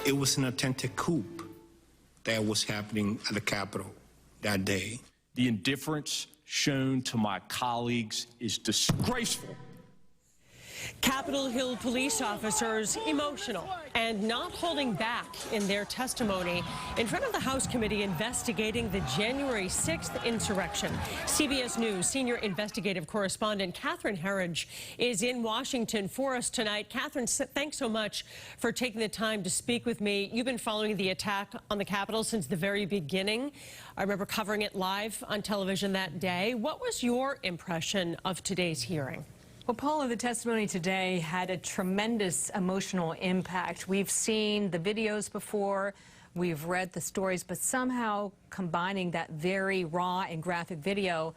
it was an attempted coup that was happening at the Capitol that day. The indifference shown to my colleagues is disgraceful. Capitol Hill police officers emotional and not holding back in their testimony in front of the House committee investigating the January 6th insurrection. CBS News senior investigative correspondent Catherine Herridge is in Washington for us tonight. Catherine, thanks so much for taking the time to speak with me. You've been following the attack on the Capitol since the very beginning. I remember covering it live on television that day. What was your impression of today's hearing? Well, Paula, the testimony today had a tremendous emotional impact. We've seen the videos before, we've read the stories, but somehow combining that very raw and graphic video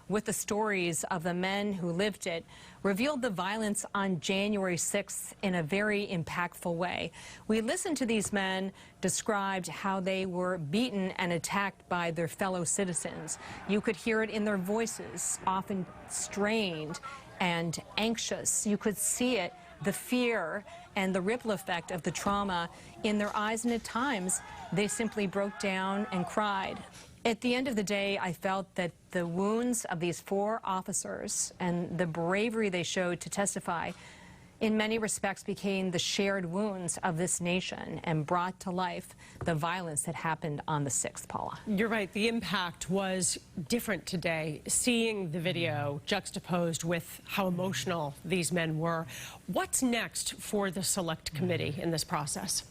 with the stories of the men who lived it revealed the violence on January 6th in a very impactful way. We listened to these men describe how they were beaten and attacked by their fellow citizens. You could hear it in their voices, often strained and anxious. You could see it, the fear and the ripple effect of the trauma in their eyes, and at times they simply broke down and cried. At the end of the day, I felt that the wounds of these 4 officers and the bravery they showed to testify in many respects became the shared wounds of this nation and brought to life the violence that happened on the 6th, Paula. You're right. The impact was different today, seeing the video juxtaposed with how emotional these men were. What's next for the Select Committee in this process?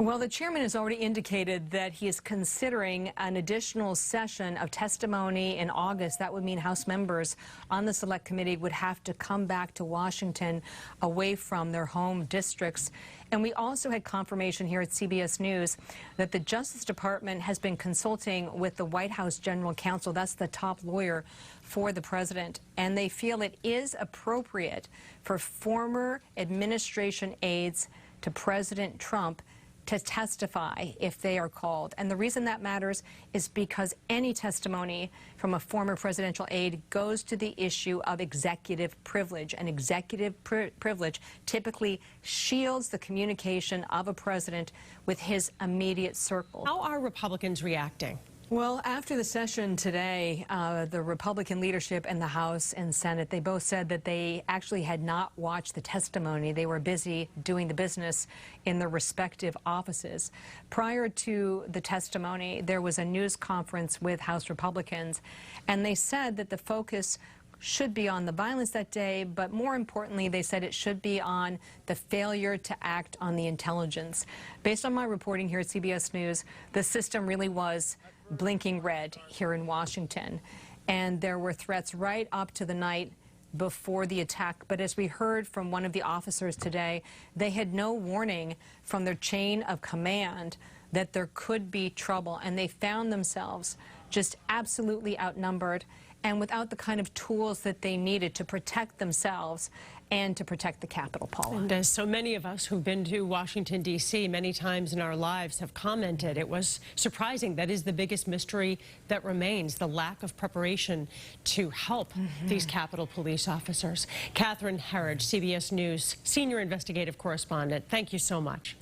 Well, the chairman has already indicated that he is considering an additional session of testimony in August. That would mean House members on the Select Committee would have to come back to Washington away from their home districts. And we also had confirmation here at CBS News that the Justice Department has been consulting with the White House General Counsel. That's the top lawyer for the president. And they feel it is appropriate for former administration aides to President Trump to testify if they are called. And the reason that matters is because any testimony from a former presidential aide goes to the issue of executive privilege. And executive privilege typically shields the communication of a president with his immediate circle. How are Republicans reacting? Well, after the session today, the Republican leadership in the House and Senate, they both said that they actually had not watched the testimony. They were busy doing the business in their respective offices. Prior to the testimony, there was a news conference with House Republicans, and they said that the focus should be on the violence that day, but more importantly, they said it should be on the failure to act on the intelligence. Based on my reporting here at CBS News, the system really was blinking red here in Washington, and there were threats right up to the night before the attack. But as we heard from one of the officers today, they had no warning from their chain of command that there could be trouble, and they found themselves just absolutely outnumbered and without the kind of tools that they needed to protect themselves and to protect the Capitol, Paula. And as so many of us who've been to Washington, D.C. many times in our lives have commented, it was surprising. That is the biggest mystery that remains, the lack of preparation to help these Capitol police officers. Catherine Herridge, CBS News, senior investigative correspondent, thank you so much.